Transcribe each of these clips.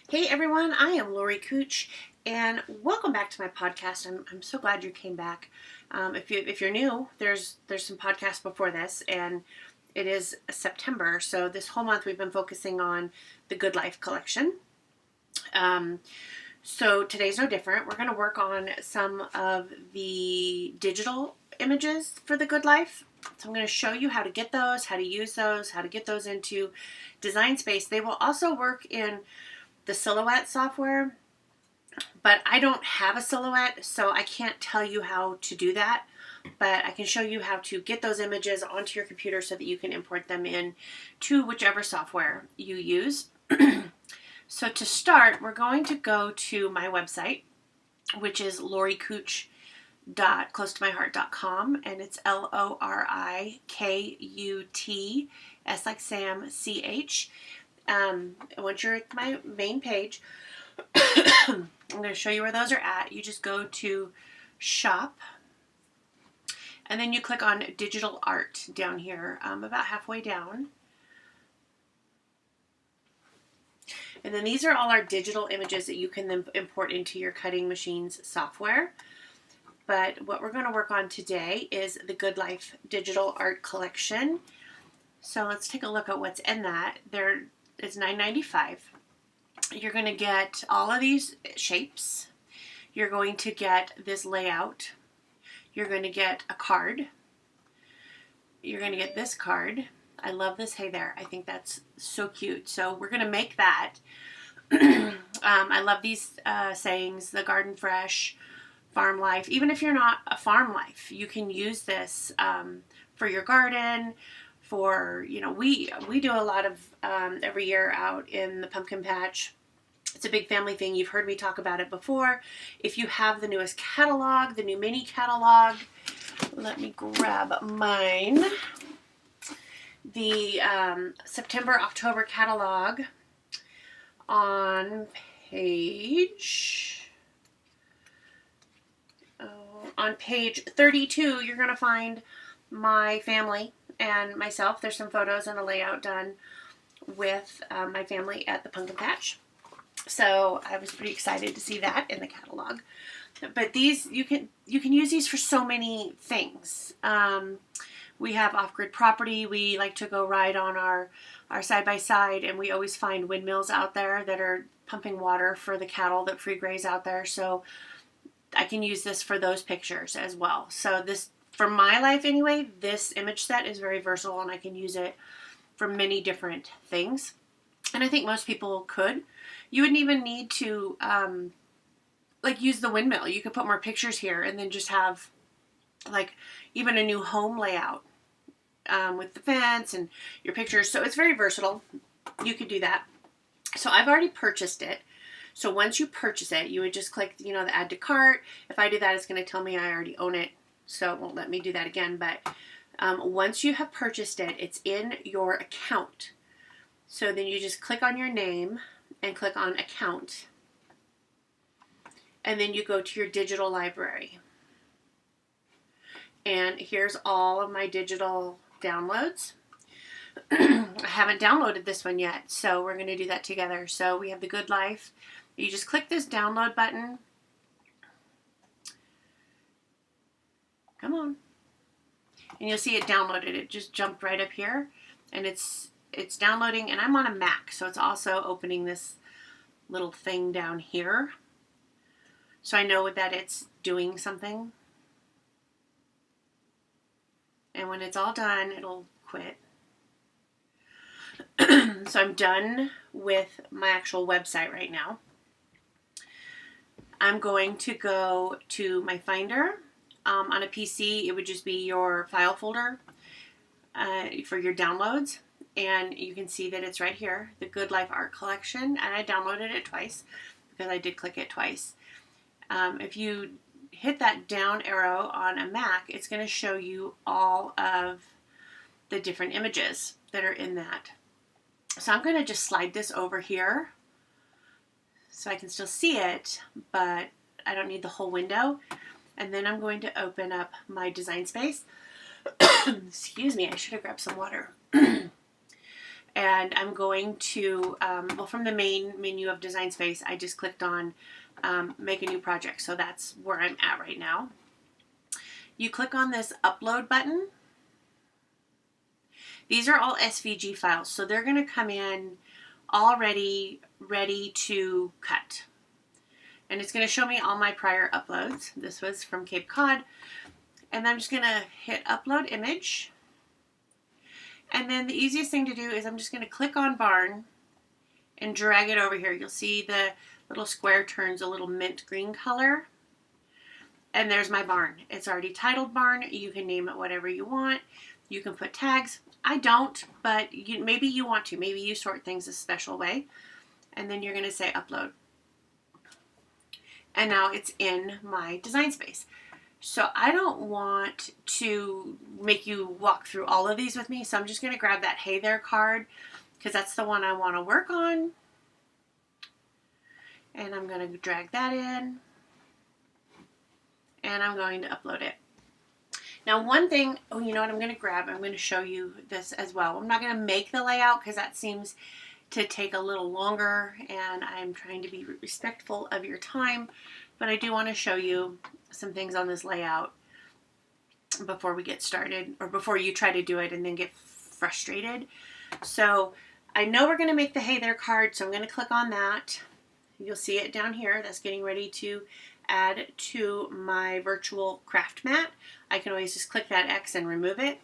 Hey everyone, I am Lori Cooch, and welcome back to my podcast. I'm so glad you came back. If you're new, there's some podcasts before this, and it is September, so this whole month we've been focusing on the Good Life collection. So today's no different. We're going to work on some of the digital images for the Good Life. So I'm going to show you how to get those, how to use those, how to get those into Design Space. They will also work in the Silhouette software, but I don't have a Silhouette, so I can't tell you how to do that, but I can show you how to get those images onto your computer so that you can import them in to whichever software you use. So to start, we're going to go to my website, which is lorikut.closetomyheart.com, and it's LORIKUT, S like Sam, CH. Once you're at my main page, I'm going to show you where those are at. You just go to Shop, and then you click on Digital Art down here, about halfway down. And then these are all our digital images that you can then import into your Cutting Machines software. But what we're going to work on today is the Good Life Digital Art Collection. So let's take a look at what's in that. It's $9.95. You're going to get all of these shapes. You're going to get this layout. You're going to get a card. You're going to get this card. I love this hey there. I think that's so cute. So we're going to make that. I love these sayings, the Garden Fresh, Farm Life. Even if you're not a farm life, you can use this for your garden. For, we do a lot of every year out in the pumpkin patch. It's a big family thing. You've heard me talk about it before. If you have the newest catalog, the new mini catalog, let me grab mine. The September-October catalog on page 32, you're going to find my family and myself. There's some photos and a layout done with my family at the pumpkin patch. So I was pretty excited to see that in the catalog. But these, you can use these for so many things. We have off-grid property. We like to go ride on our side-by-side, and we always find windmills out there that are pumping water for the cattle that free graze out there. So I can use this for those pictures as well. So this, for my life anyway, this image set is very versatile, and I can use it for many different things. And I think most people could. You wouldn't even need to use the windmill. You could put more pictures here and then just have like even a new home layout with the fence and your pictures. So it's very versatile. You could do that. So I've already purchased it. So once you purchase it, you would just click, the add to cart. If I do that, it's going to tell me I already own it. So it won't let me do that again. But once you have purchased it, it's in your account. So then you just click on your name and click on account. And then you go to your digital library. And here's all of my digital downloads. I haven't downloaded this one yet, so we're going to do that together. So we have the Good Life. You just click this download button. Come on. And you'll see it downloaded. It just jumped right up here. And it's downloading, and I'm on a Mac, so it's also opening this little thing down here. So I know that it's doing something. And when it's all done, it'll quit. So I'm done with my actual website right now. I'm going to go to my Finder. On a PC, it would just be your file folder for your downloads. And you can see that it's right here, the Good Life Art Collection. And I downloaded it twice because I did click it twice. If you hit that down arrow on a Mac, it's going to show you all of the different images that are in that. So I'm going to just slide this over here so I can still see it, but I don't need the whole window. And then I'm going to open up my Design Space. Excuse me, I should have grabbed some water. And I'm going to, well, from the main menu of Design Space, I just clicked on make a new project. So that's where I'm at right now. You click on this upload button. These are all SVG files, so they're going to come in already ready to cut. And it's going to show me all my prior uploads. This was from Cape Cod. And I'm just going to hit upload image. And then the easiest thing to do is I'm just going to click on barn and drag it over here. You'll see the little square turns a little mint green color. And there's my barn. It's already titled barn. You can name it whatever you want. You can put tags. I don't, but maybe you want to. Maybe you sort things a special way. And then you're going to say upload. And now it's in my Design Space. So I don't want to make you walk through all of these with me. So I'm just going to grab that Hey There card because that's the one I want to work on. And I'm going to drag that in. And I'm going to upload it. Now one thing, oh, you know what I'm going to grab? I'm going to show you this as well. I'm not going to make the layout because that seems to take a little longer and I'm trying to be respectful of your time, but I do want to show you some things on this layout before we get started, or before you try to do it and then get frustrated. So I know we're going to make the Hey There card, so I'm going to click on that. You'll see it down here. That's getting ready to add to my virtual craft mat. I can always just click that X and remove it,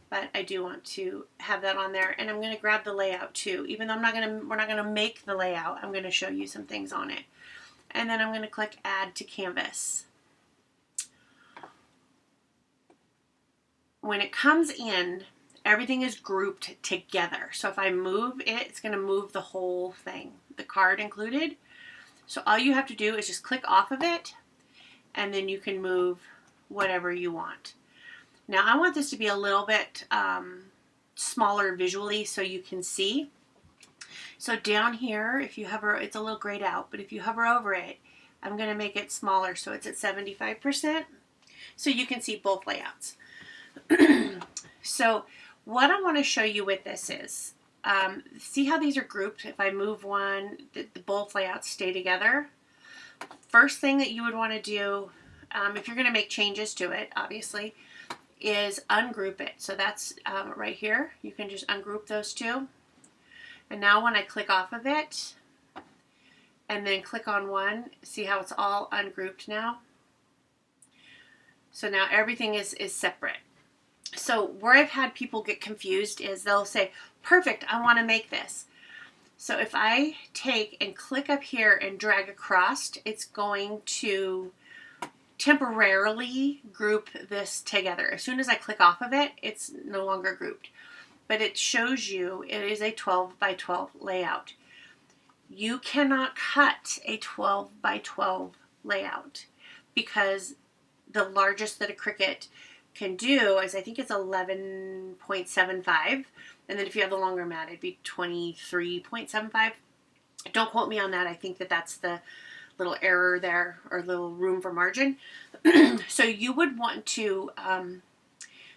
but I do want to have that on there. And I'm going to grab the layout too. Even though we're not going to make the layout, I'm going to show you some things on it. And then I'm going to click Add to Canvas. When it comes in, everything is grouped together. So if I move it, it's going to move the whole thing, the card included. So all you have to do is just click off of it, and then you can move whatever you want. Now I want this to be a little bit smaller visually so you can see. So down here, if you hover, it's a little grayed out, but if you hover over it, I'm going to make it smaller so it's at 75%, so you can see both layouts. So what I want to show you with this is, see how these are grouped? If I move one, both layouts stay together. First thing that you would want to do, if you're going to make changes to it, obviously, is ungroup it. So that's right here. You can just ungroup those two. And now when I click off of it, and then click on one, see how it's all ungrouped now? So now everything is separate. So where I've had people get confused is they'll say, perfect, I want to make this. So if I take and click up here and drag across, it's going to temporarily group this together. As soon as I click off of it, it's no longer grouped. But it shows you it is a 12 by 12 layout. You cannot cut a 12 by 12 layout because the largest that a Cricut can do is, I think it's 11.75, and then if you have the longer mat, it'd be 23.75. Don't quote me on that. I think that that's the little error there, or little room for margin. So you would want to,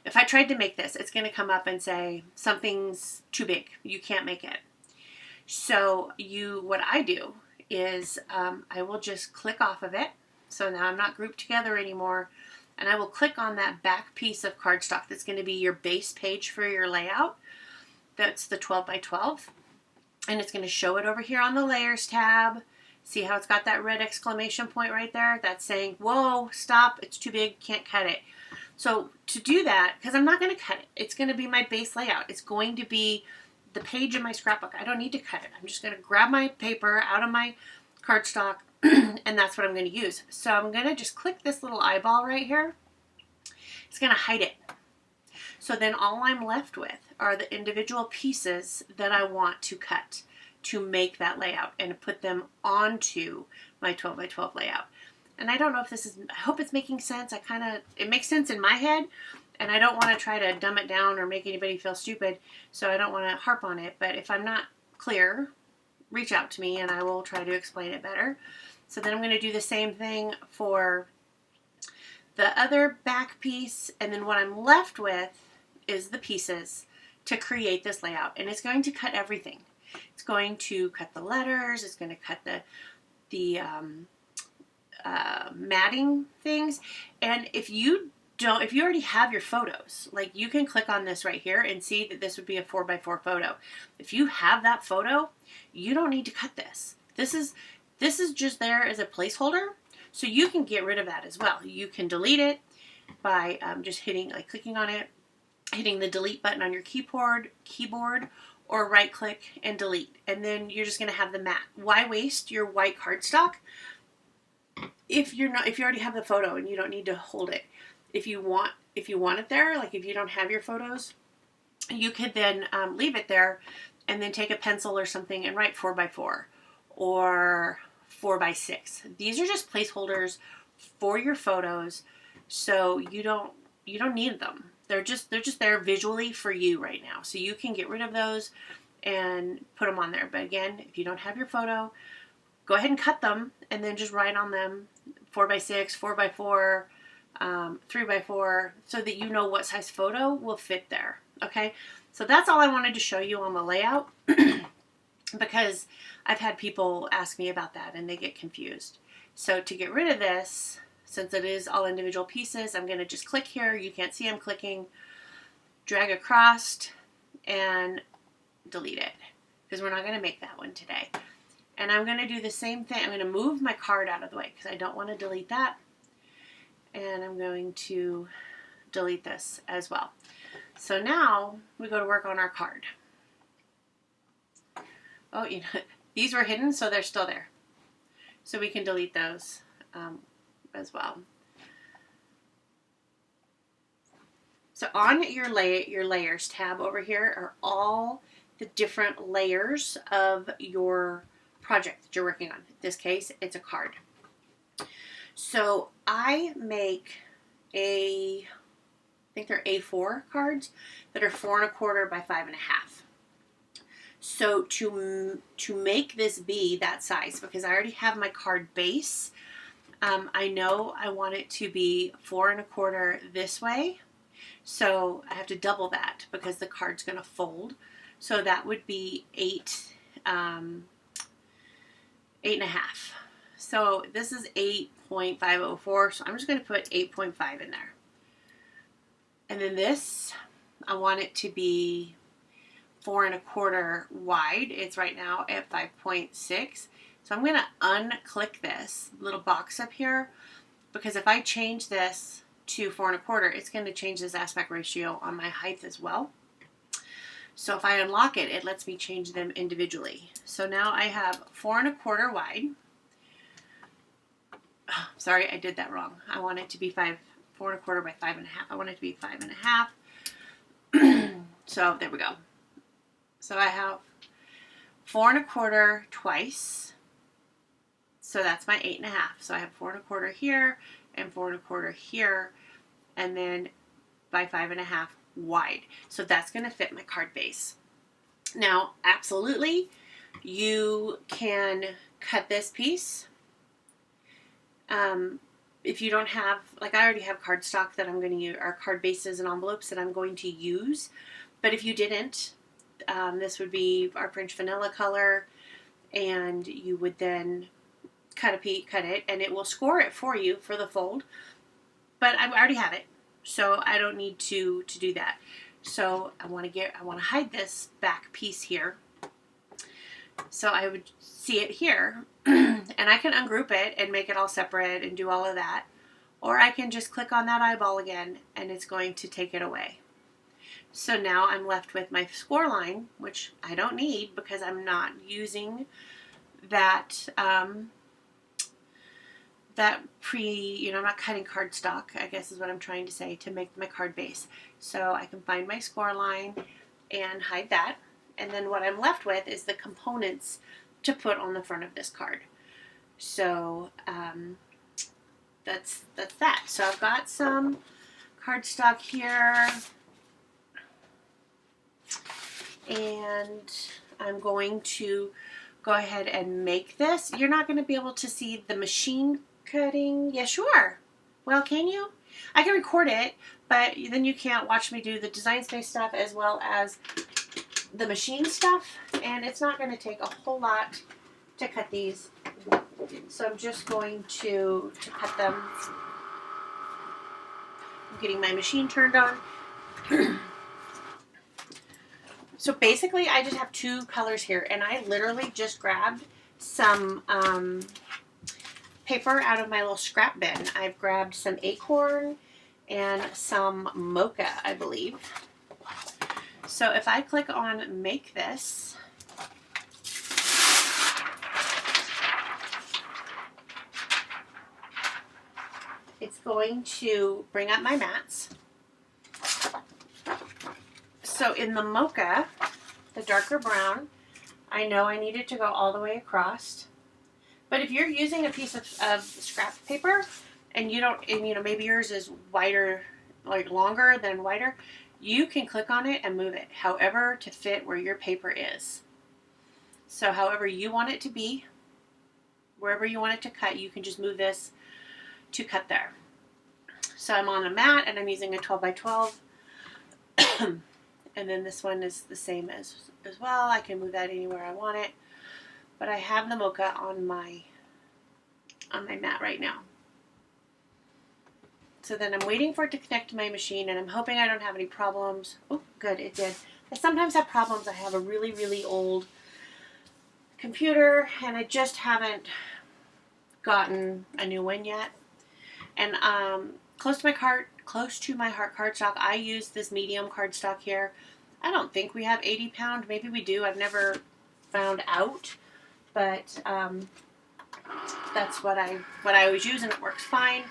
if I tried to make this, it's going to come up and say something's too big. You can't make it. So what I do is I will just click off of it. So now I'm not grouped together anymore. And I will click on that back piece of cardstock that's going to be your base page for your layout. That's the 12 by 12. And it's going to show it over here on the Layers tab. See how it's got that red exclamation point right there? That's saying, whoa, stop, it's too big, can't cut it. So to do that, because I'm not going to cut it, it's going to be my base layout. It's going to be the page in my scrapbook. I don't need to cut it. I'm just going to grab my paper out of my cardstock, and that's what I'm going to use. So I'm going to just click this little eyeball right here. It's going to hide it. So then all I'm left with are the individual pieces that I want to cut to make that layout and put them onto my 12 by 12 layout. And I don't know if this is, I hope it's making sense. It makes sense in my head, and I don't want to try to dumb it down or make anybody feel stupid, so I don't want to harp on it. But if I'm not clear, reach out to me and I will try to explain it better. So then I'm going to do the same thing for the other back piece, and then what I'm left with is the pieces to create this layout, and it's going to cut everything. It's going to cut the letters, it's going to cut the matting things. And if you already have your photos, like you can click on this right here and see that this would be a 4x4 photo. If you have that photo, you don't need to cut this. This is just there as a placeholder, so you can get rid of that as well. You can delete it by just clicking on it, hitting the delete button on your keyboard, or right click and delete. And then you're just going to have the mat. Why waste your white cardstock if you already have the photo and you don't need to hold it? If you want it there, like if you don't have your photos, you could then leave it there and then take a pencil or something and write 4x4 or 4x6. These are just placeholders for your photos, so you don't need them. They're just there visually for you right now. So you can get rid of those and put them on there. But again, if you don't have your photo, go ahead and cut them and then just write on them 4x6, 4x4, 3x4, so that you know what size photo will fit there. Okay, so that's all I wanted to show you on the layout because I've had people ask me about that and they get confused. So to get rid of this, since it is all individual pieces, I'm going to just click here. You can't see I'm clicking. Drag across and delete it because we're not going to make that one today. And I'm going to do the same thing. I'm going to move my card out of the way because I don't want to delete that. And I'm going to delete this as well. So now we go to work on our card. Oh, these were hidden, so they're still there. So we can delete those as well. So on your layers tab over here are all the different layers of your project that you're working on. In this case, it's a card. So I make I think they're A4 cards that are 4 1/4 by 5 1/2. So to make this be that size, because I already have my card base, I know I want it to be 4 1/4 this way. So I have to double that because the card's going to fold. So that would be 8 1/2. So this is 8.504. So I'm just going to put 8.5 in there. And then this, I want it to be 4 1/4 wide. It's right now at 5.6. So I'm going to unclick this little box up here, because if I change this to 4 1/4, it's going to change this aspect ratio on my height as well. So if I unlock it, it lets me change them individually. So now I have 4 1/4 wide. Oh, sorry, I did that wrong. I want it to be 4 1/4 by 5 1/2. I want it to be 5 1/2. So there we go. So I have 4 1/4 twice. So that's my 8 1/2. So I have 4 1/4 here and 4 1/4 here, and then by 5 1/2 wide. So that's going to fit my card base. Now, absolutely, you can cut this piece. If you don't have, like I already have cardstock that I'm going to use, or card bases and envelopes that I'm going to use. But if you didn't, this would be our French vanilla color, and you would then cut it, and it will score it for you for the fold. But I already have it, so I don't need to do that. So I want to hide this back piece here. So I would see it here, and I can ungroup it and make it all separate and do all of that. Or I can just click on that eyeball again, and it's going to take it away. So now I'm left with my score line, which I don't need because I'm not using that, I'm not cutting cardstock, I guess is what I'm trying to say, to make my card base. So I can find my score line and hide that. And then what I'm left with is the components to put on the front of this card. So that's that. So I've got some cardstock here, and I'm going to go ahead and make this. You're not going to be able to see the machine cutting. Yeah, sure. Well, can you? I can record it, but then you can't watch me do the Design Space stuff as well as the machine stuff, and it's not going to take a whole lot to cut these. So I'm just going to cut them. I'm getting my machine turned on. So basically I just have two colors here, and I literally just grabbed some paper out of my little scrap bin. I've grabbed some acorn and some mocha, I believe. So if I click on make this, it's going to bring up my mats. So in the mocha, the darker brown, I know I need it to go all the way across. But if you're using a piece of scrap paper and you don't, and you know, maybe yours is wider, like longer than wider, you can click on it and move it however to fit where your paper is. So however you want it to be, wherever you want it to cut, you can just move this to cut there. So I'm on a mat and I'm using a 12 by 12. And then this one is the same as well. I can move that anywhere I want it. But I have the mocha on my mat right now. So then I'm waiting for it to connect to my machine, and I'm hoping I don't have any problems. Oh, good, it did. I sometimes have problems. I have a really, really old computer, and I just haven't gotten a new one yet. And close to my heart cardstock, I use this medium cardstock here. I don't think we have 80 pound. Maybe we do. I've never found out, but that's what I always use, and it works fine.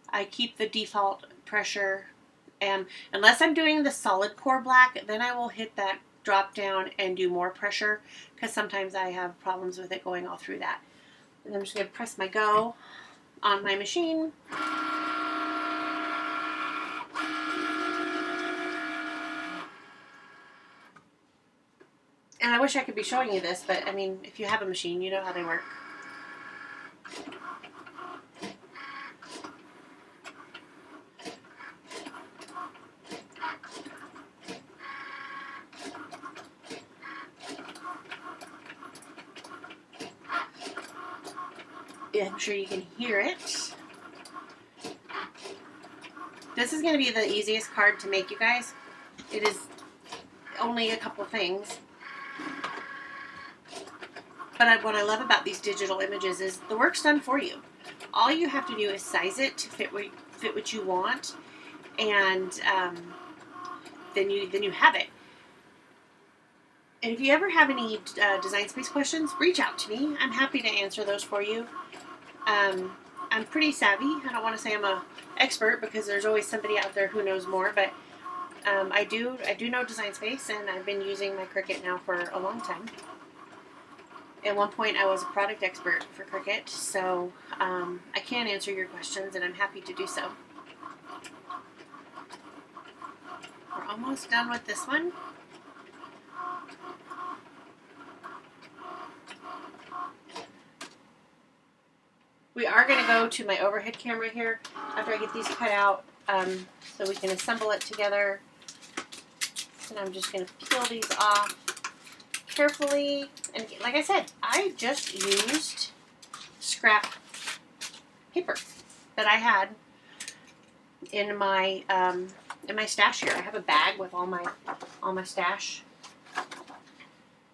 I keep the default pressure, and unless I'm doing the solid core black, then I will hit that drop down and do more pressure, because sometimes I have problems with it going all through that. And I'm just going to press my go on my machine. And I wish I could be showing you this, but I mean, if you have a machine, you know how they work. Yeah, I'm sure you can hear it. This is going to be the easiest card to make, you guys. It is only a couple things. But what I love about these digital images is the work's done for you. All you have to do is size it to fit what you want, and then you have it. And if you ever have any Design Space questions, reach out to me. I'm happy to answer those for you. I'm pretty savvy. I don't want to say I'm an expert, because there's always somebody out there who knows more, but I do know Design Space, and I've been using my Cricut now for a long time. At one point, I was a product expert for Cricut, so I can answer your questions, and I'm happy to do so. We're almost done with this one. We are going to go to my overhead camera here after I get these cut out, so we can assemble it together. And I'm just going to peel these off carefully. And like I said, I just used scrap paper that I had in my stash here. I have a bag with all my stash.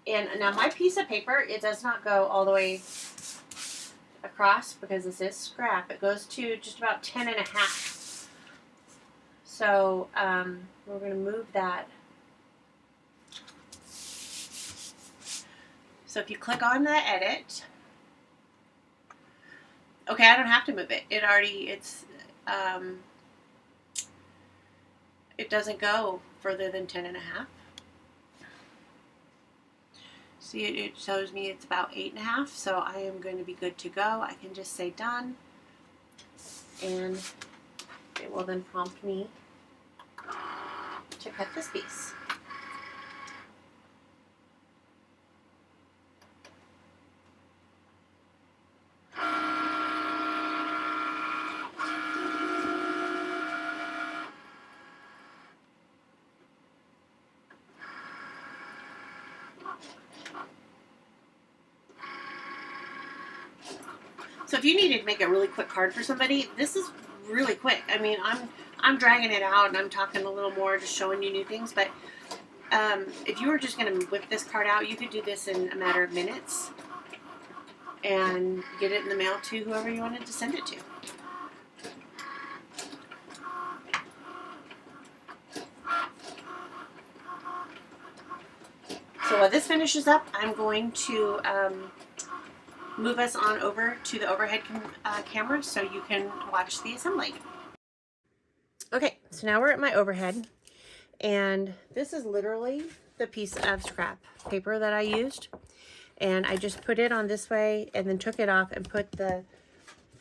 And now my piece of paper, it does not go all the way across, because this is scrap. It goes to just about 10 and a half. So we're going to move that. So if you click on the edit, okay, I don't have to move it. It doesn't go further than 10 and a half. See, it shows me it's about 8 and a half, so I am going to be good to go. I can just say done, and it will then prompt me to cut this piece. So if you needed to make a really quick card for somebody, this is really quick. I mean, I'm dragging it out and I'm talking a little more, just showing you new things. But if you were just going to whip this card out, you could do this in a matter of minutes and get it in the mail to whoever you wanted to send it to. So while this finishes up, I'm going to move us on over to the overhead camera so you can watch the assembly. Okay, so now we're at my overhead, and this is literally the piece of scrap paper that I used, and I just put it on this way and then took it off and put the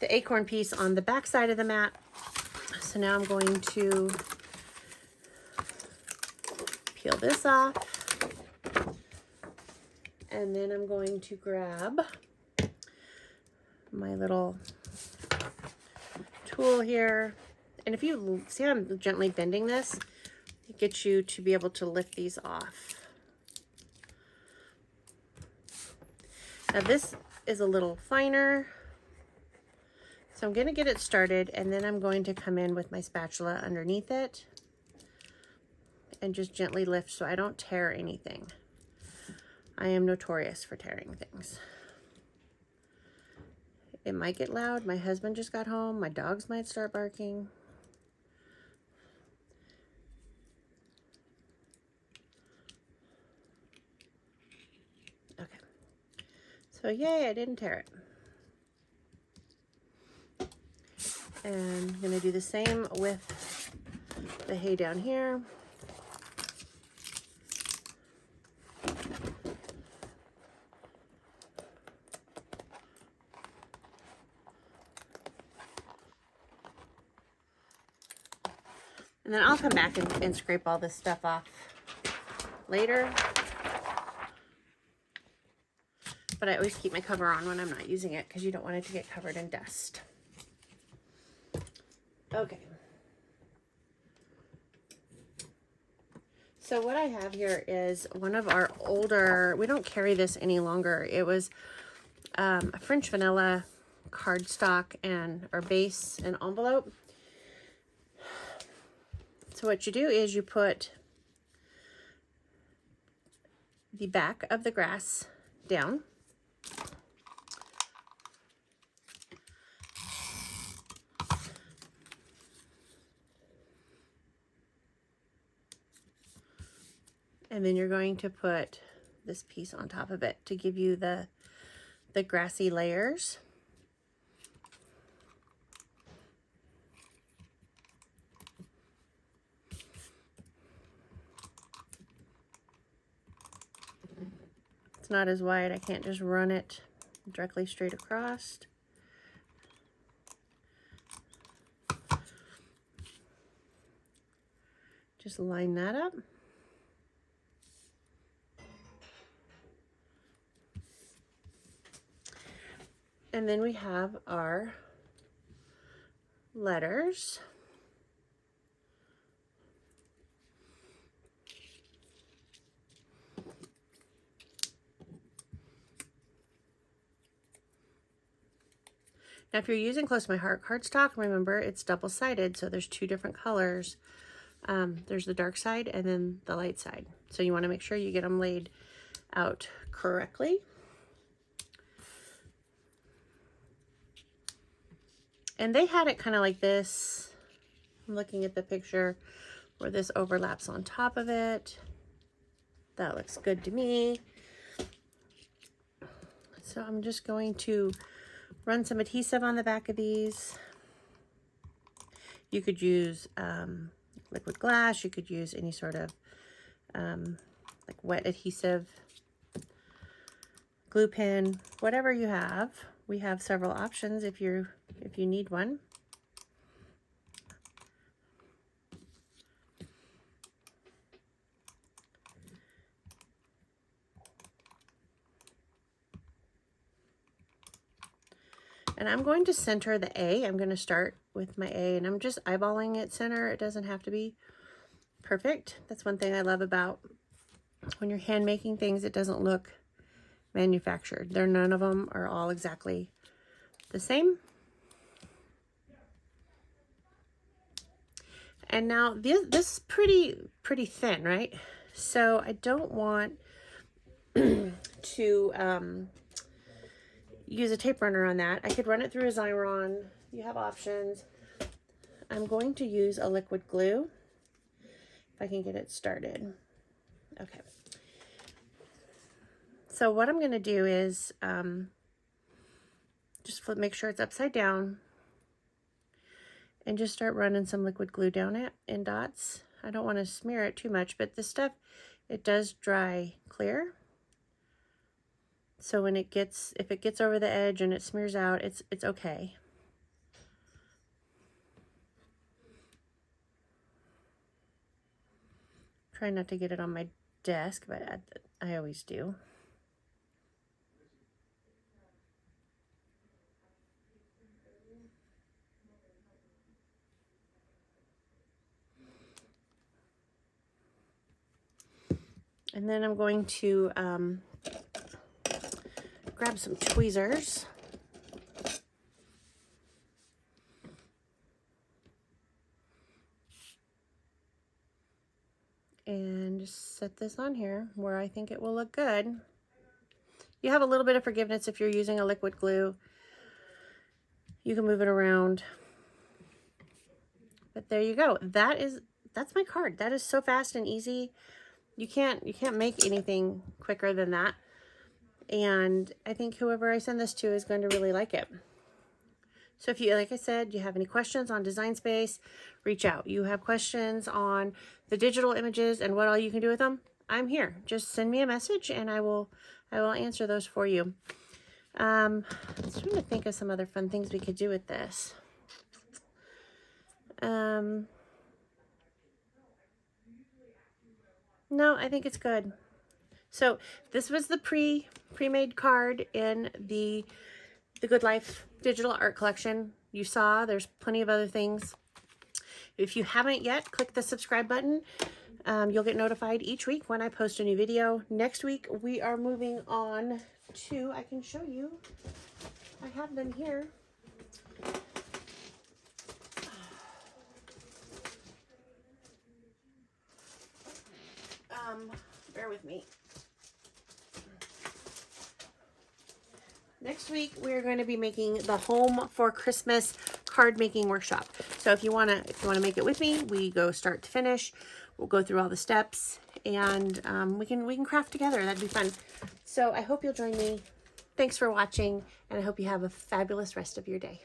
acorn piece on the back side of the mat. So now I'm going to peel this off, and then I'm going to grab my little tool here. And if you see I'm gently bending this, it gets you to be able to lift these off. Now this is a little finer, so I'm going to get it started, and then I'm going to come in with my spatula underneath it and just gently lift so I don't tear anything. I am notorious for tearing things. It might get loud. My husband just got home. My dogs might start barking. Okay. So yay, I didn't tear it. And I'm going to do the same with the hay down here. And then I'll come back and scrape all this stuff off later. But I always keep my cover on when I'm not using it because you don't want it to get covered in dust. Okay. So what I have here is one of our older, we don't carry this any longer. It was a French vanilla cardstock or base and envelope. So what you do is you put the back of the grass down. And then you're going to put this piece on top of it to give you the grassy layers. It's not as wide. I can't just run it directly straight across. Just line that up. And then we have our letters. Now, if you're using Close to My Heart cardstock, remember it's double-sided, so there's two different colors. There's the dark side and then the light side. So you want to make sure you get them laid out correctly. And they had it kind of like this. I'm looking at the picture where this overlaps on top of it. That looks good to me. So I'm just going to run some adhesive on the back of these. You could use liquid glass. You could use any sort of like wet adhesive, glue pen, whatever you have. We have several options if you need one. And I'm going to center the A. I'm going to start with my A, and I'm just eyeballing it center. It doesn't have to be perfect. That's one thing I love about when you're hand making things. It doesn't look manufactured. None of them are all exactly the same. And now this is pretty thin, right? So I don't want to use a tape runner on that. I could run it through a Xyron. You have options. I'm going to use a liquid glue if I can get it started. Okay. So what I'm going to do is just make sure it's upside down and just start running some liquid glue down it in dots. I don't want to smear it too much, but this stuff, it does dry clear. So when it gets, if it gets over the edge and it smears out, it's okay. Try not to get it on my desk, but I always do. And then I'm going to grab some tweezers. And just set this on here where I think it will look good. You have a little bit of forgiveness if you're using a liquid glue. You can move it around. But there you go. That's my card. That is so fast and easy. You can't make anything quicker than that. And I think whoever I send this to is going to really like it. So if you, like I said, you have any questions on Design Space, reach out. You have questions on the digital images and what all you can do with them, I'm here. Just send me a message and I will answer those for you. I'm trying to think of some other fun things we could do with this. No, I think it's good. So this was the pre-made card in the Good Life digital art collection. You saw there's plenty of other things. If you haven't yet, click the subscribe button. You'll get notified each week when I post a new video. Next week we are moving on to, I can show you, I have them here. Bear with me. Next week, we're going to be making the Home for Christmas card making workshop. So if you want to make it with me, we go start to finish. We'll go through all the steps and we can craft together. That'd be fun. So I hope you'll join me. Thanks for watching, and I hope you have a fabulous rest of your day.